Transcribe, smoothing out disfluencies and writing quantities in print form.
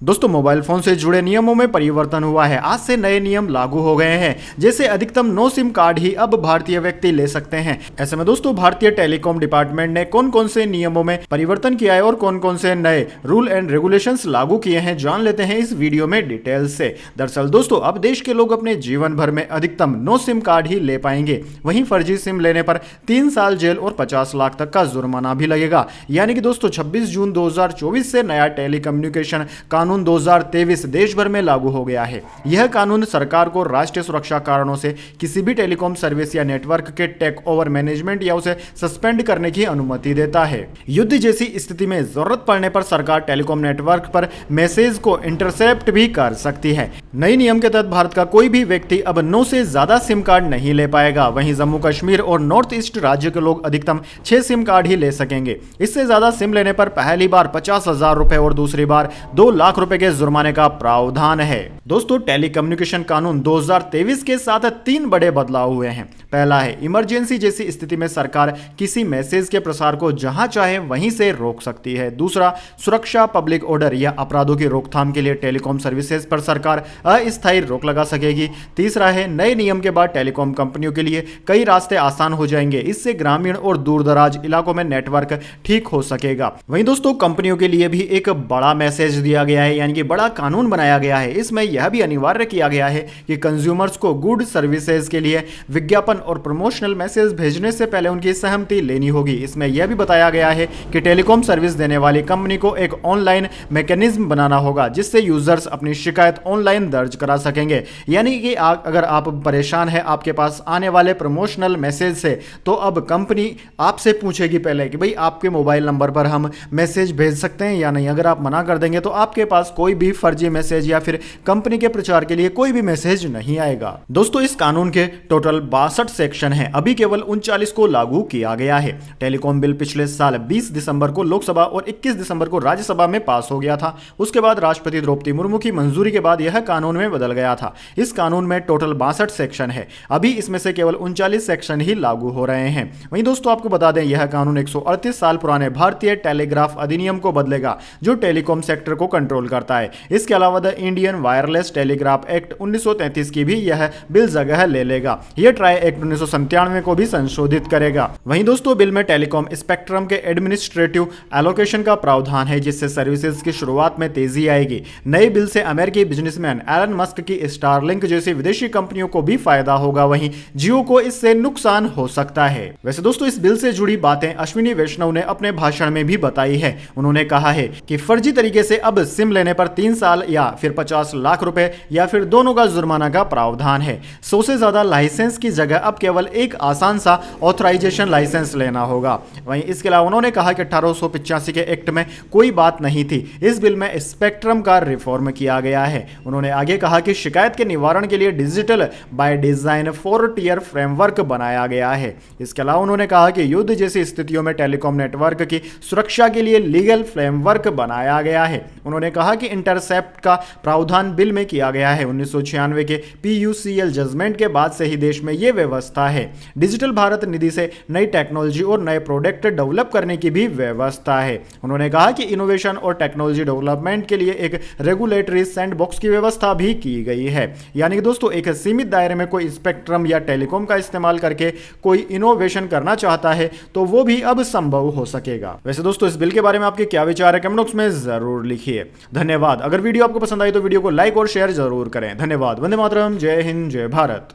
दोस्तों mobile phone से जुड़े नियमों में परिवर्तन हुआ है। आज से नए नियम लागू हो गए हैं, जैसे अधिकतम 9 सिम कार्ड ही अब भारतीय व्यक्ति ले सकते हैं। ऐसे में दोस्तों भारतीय टेलीकॉम डिपार्टमेंट ने कौन कौन से नियमों में परिवर्तन किया है और कौन कौन से नए रूल एंड रेगुलेशंस लागू किए हैं, जान लेते हैं इस वीडियो में डिटेल से। दरअसल दोस्तों अब देश के लोग अपने जीवन भर में अधिकतम 9 सिम कार्ड ही ले पाएंगे। वहीं फर्जी सिम लेने पर 3 साल जेल और 50 लाख तक का जुर्माना भी लगेगा। यानी कि दोस्तों 26 जून 2024 से नया टेलीकम्युनिकेशन कानून 2023 देश भर में लागू हो गया है। यह कानून सरकार को राष्ट्रीय सुरक्षा कारणों से किसी भी टेलीकॉम सर्विस या नेटवर्क के टेक ओवर मैनेजमेंट या उसे सस्पेंड करने की अनुमति देता है। युद्ध जैसी स्थिति में जरूरत पड़ने पर सरकार टेलीकॉम नेटवर्क पर मैसेज को इंटरसेप्ट भी कर सकती है। नए नियम के तहत भारत का कोई भी व्यक्ति अब 9 से ज्यादा सिम कार्ड नहीं ले पाएगा। वहीं जम्मू कश्मीर और नॉर्थ ईस्ट राज्य के लोग अधिकतम 6 सिम कार्ड ही ले सकेंगे। इससे ज्यादा सिम लेने पर पहली बार 50,000 रुपए और दूसरी बार 2 लाख रुपए के जुर्माने का प्रावधान है। दोस्तों टेलीकम्युनिकेशन कानून 2023 के साथ 3 बड़े बदलाव हुए हैं। पहला है इमरजेंसी जैसी स्थिति में सरकार किसी मैसेज के प्रसार को जहां चाहे वहीं से रोक सकती है। दूसरा, सुरक्षा, पब्लिक ऑर्डर या अपराधों की रोकथाम के लिए टेलीकॉम सर्विसेज पर सरकार अस्थायी रोक लगा सकेगी। तीसरा है नए नियम के बाद टेलीकॉम कंपनियों के लिए कई रास्ते आसान हो जाएंगे। इससे ग्रामीण और दूरदराज इलाकों में नेटवर्क ठीक हो सकेगा। वहीं दोस्तों कंपनियों के लिए भी एक बड़ा मैसेज दिया गया है, यानी कि बड़ा कानून बनाया गया है। इसमें यह भी अनिवार्य किया गया है कि कंज्यूमर्स को गुड सर्विसेज के लिए विज्ञापन और प्रमोशनल मैसेज भेजने से पहले उनकी सहमति लेनी होगी। इसमें यह भी बताया गया है कि टेलीकॉम सर्विस देने वाली कंपनी को एक ऑनलाइन मैकेनिज्म बनाना होगा जिससे यूजर्स अपनी शिकायत ऑनलाइन दर्ज करा सकेंगे। यानी कि अगर आप परेशान हैं आपके पास आने वाले प्रमोशनल मैसेज से, तो अब कंपनी आपसे पूछेगी पहले कि भाई आपके मोबाइल नंबर पर हम मैसेज भेज सकते हैं या नहीं। अगर आप मना कर देंगे तो आपके पास कोई भी फर्जी मैसेज या फिर कंपनी के प्रचार के लिए कोई भी मैसेज नहीं आएगा। दोस्तों इस कानून के टोटल 62 सेक्शन हैं, अभी केवल 39 को लागू किया गया है। टेलीकॉम बिल पिछले साल 20 दिसंबर को लोकसभा और 21 दिसंबर को राज्यसभा में पास हो गया था। उसके बाद राष्ट्रपति द्रौपदी मुर्मू की मंजूरी के बाद यह कानून में बदल गया था। इस कानून में टोटल 62 सेक्शन है, अभी इसमें से केवल 39 सेक्शन ही लागू हो रहे हैं। वहीं दोस्तों आपको बता दें यह कानून 138 साल पुराने भारतीय टेलीग्राफ अधिनियम को बदलेगा जो टेलीकॉम सेक्टर को कंट्रोल करता है। इसके अलावा the Indian wireless telegraph act 1933 की भी यह बिल जगह ले लेगा। यह ट्राई एक्ट 1997 को भी संशोधित करेगा। वहीं दोस्तों बिल में टेलीकॉम स्पेक्ट्रम के एडमिनिस्ट्रेटिव एलोकेशन का प्रावधान है जिससे सर्विसेज की शुरुआत में तेजी आएगी। नए बिल से अमेरिकी बिजनेसमैन एलन मस्क की स्टारलिंक जैसी विदेशी कंपनियों को भी फायदा होगा, वहीं जियो को इससे नुकसान हो सकता है। वैसे दोस्तों इस बिल से जुड़ी बातें अश्विनी वैष्णव ने अपने भाषण में भी बताई है। उन्होंने कहा है कि फर्जी तरीके से अब सिम लेने पर 3 साल या फिर 50 लाख रुपए या फिर दोनों का जुर्माना का प्रावधान है। 100 से ज्यादा लाइसेंस की जगह अब केवल एक आसान सा ऑथराइजेशन लाइसेंस लेना होगा। वहीं इसके अलावा उन्होंने कहा कि 1885 के एक्ट में कोई बात नहीं थी, इस बिल में स्पेक्ट्रम का रिफॉर्म किया गया है। उन्होंने आगे कहा कि शिकायत के निवारण के लिए digital by design 4 tier framework बनाया गया है। इसके अलावा उन्होंने कहा कि युद्ध जैसी स्थितियों में टेलीकॉम नेटवर्क की सुरक्षा के लिए लीगल फ्रेमवर्क बनाया गया है। उन्होंने कहा कि इंटरसेप्ट का प्रावधान बिल में किया गया है। 1996 के PUCL जजमेंट के बाद से ही देश में यह व्यवस्था है। डिजिटल भारत निधि से नई टेक्नोलॉजी और नए प्रोडक्ट डेवलप करने की भी व्यवस्था है। उन्होंने कहा कि इनोवेशन और टेक्नोलॉजी डेवलपमेंट के लिए एक रेगुलेटरी सैंडबॉक्स की व्यवस्था भी की गई है। यानी कि दोस्तों एक सीमित दायरे में कोई स्पेक्ट्रम या टेलीकॉम का इस्तेमाल करके कोई इनोवेशन करना चाहता है तो वो भी अब संभव हो सकेगा। वैसे दोस्तों इस बिल के बारे में आपके क्या विचार है कमेंट बॉक्स में जरूर लिखिए। धन्यवाद। अगर वीडियो आपको पसंद आई तो वीडियो को लाइक और शेयर जरूर करें। धन्यवाद। वंदे मातरम। जय हिंद, जय भारत।